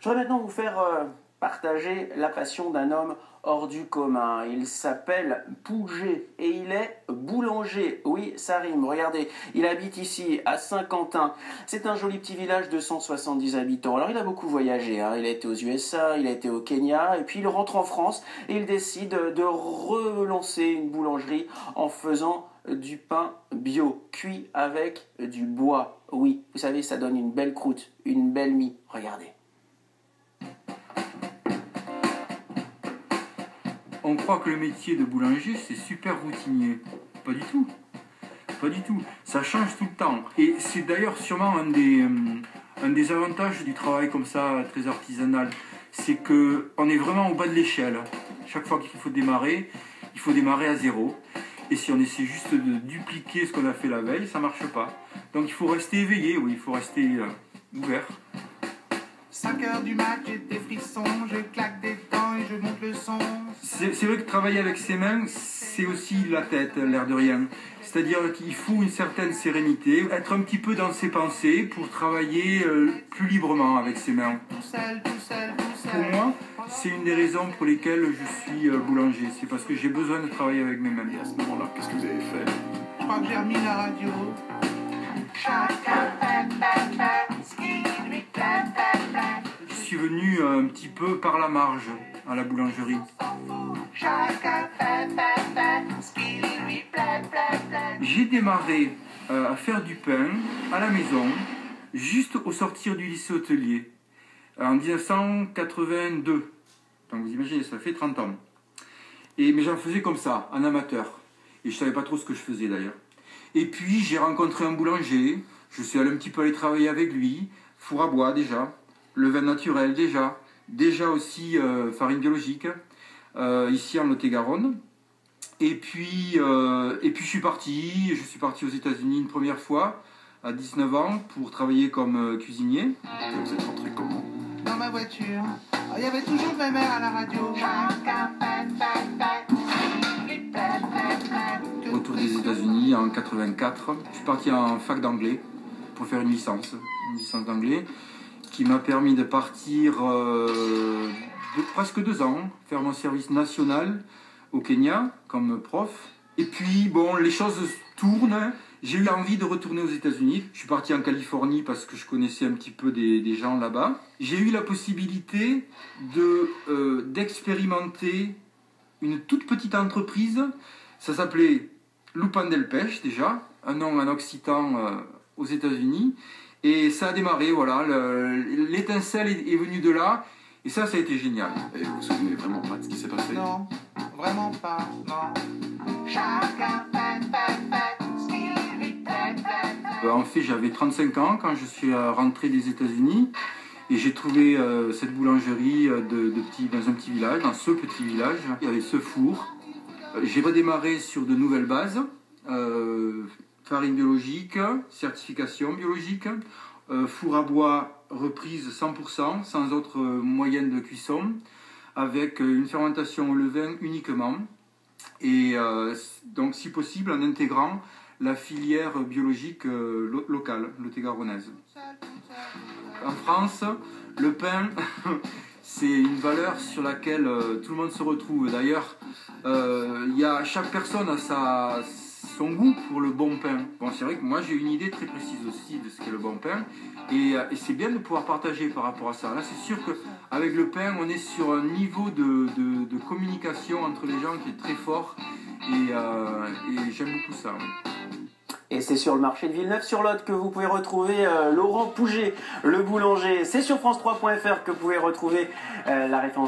Je voudrais maintenant vous faire partager la passion d'un homme hors du commun. Il s'appelle Pouget et il est boulanger. Oui, ça rime, regardez. Il habite ici, à Saint-Quentin. C'est un joli petit village de 170 habitants. Alors, il a beaucoup voyagé, hein. Il a été aux USA, il a été au Kenya, et puis il rentre en France et il décide de relancer une boulangerie en faisant du pain bio, cuit avec du bois. Oui, vous savez, ça donne une belle croûte, une belle mie. Regardez. On croit que le métier de boulanger, c'est super routinier. Pas du tout. Pas du tout. Ça change tout le temps. Et c'est d'ailleurs sûrement un des avantages du travail comme ça, très artisanal. C'est qu'on est vraiment au bas de l'échelle. Chaque fois qu'il faut démarrer, il faut démarrer à zéro. Et si on essaie juste de dupliquer ce qu'on a fait la veille, ça marche pas. Donc il faut rester éveillé, oui, il faut rester ouvert. 5 heures du mat, j'ai des frissons, je claque des dents et je monte le son. C'est vrai que travailler avec ses mains, c'est aussi la tête, l'air de rien. C'est-à-dire qu'il faut une certaine sérénité, être un petit peu dans ses pensées pour travailler plus librement avec ses mains. Tout seul, tout seul, tout seul. Pour moi, c'est une des raisons pour lesquelles je suis boulanger. C'est parce que j'ai besoin de travailler avec mes mains. Et à ce moment-là, qu'est-ce que vous avez fait? Je crois que j'ai remis la radio. Je suis venu un petit peu par la marge à la boulangerie. J'ai démarré à faire du pain à la maison, juste au sortir du lycée hôtelier, en 1982. Donc vous imaginez, ça fait 30 ans. Mais j'en faisais comme ça, en amateur. Et je savais pas trop ce que je faisais d'ailleurs. Et puis j'ai rencontré un boulanger, je suis allé un petit peu aller travailler avec lui, four à bois déjà, le vin naturel déjà aussi farine biologique, ici en Lot-et-Garonne. Et puis je suis parti aux États-Unis une première fois, à 19 ans, pour travailler comme cuisinier. Et vous êtes rentré comment? Dans ma voiture, il y avait toujours ma mère à la radio. Retour des États-Unis en 84, je suis parti en fac d'anglais pour faire une licence d'anglais qui m'a permis de partir de presque 2 ans, faire mon service national au Kenya comme prof. Et puis bon, les choses tournent. J'ai eu envie de retourner aux États-Unis. Je suis parti en Californie parce que je connaissais un petit peu des gens là-bas. J'ai eu la possibilité d'expérimenter une toute petite entreprise. Ça s'appelait Lupin del Peix déjà, un nom en occitan aux États-Unis. Et ça a démarré, voilà, l'étincelle est venue de là. Et ça a été génial. Et vous vous souvenez vraiment pas de ce qui s'est passé? Non, vraiment pas, non. En fait, j'avais 35 ans quand je suis rentré des États-Unis. Et j'ai trouvé cette boulangerie dans un petit village, dans ce petit village. Il y avait ce four. J'ai redémarré sur de nouvelles bases. Farine biologique, certification biologique, four à bois reprise 100%, sans autre moyenne de cuisson, avec une fermentation au levain uniquement. Et donc, si possible, en intégrant la filière biologique locale, lot-et-garonnaise. En France, le pain, c'est une valeur sur laquelle tout le monde se retrouve. D'ailleurs, chaque personne a son goût pour le bon pain. Bon, c'est vrai que moi j'ai une idée très précise aussi de ce qu'est le bon pain. Et c'est bien de pouvoir partager par rapport à ça. Là, c'est sûr qu'avec le pain, on est sur un niveau de communication entre les gens qui est très fort. Et j'aime beaucoup ça. Oui. Et c'est sur le marché de Villeneuve-sur-Lot que vous pouvez retrouver Laurent Pouget, le boulanger. C'est sur France3.fr que vous pouvez retrouver la référence.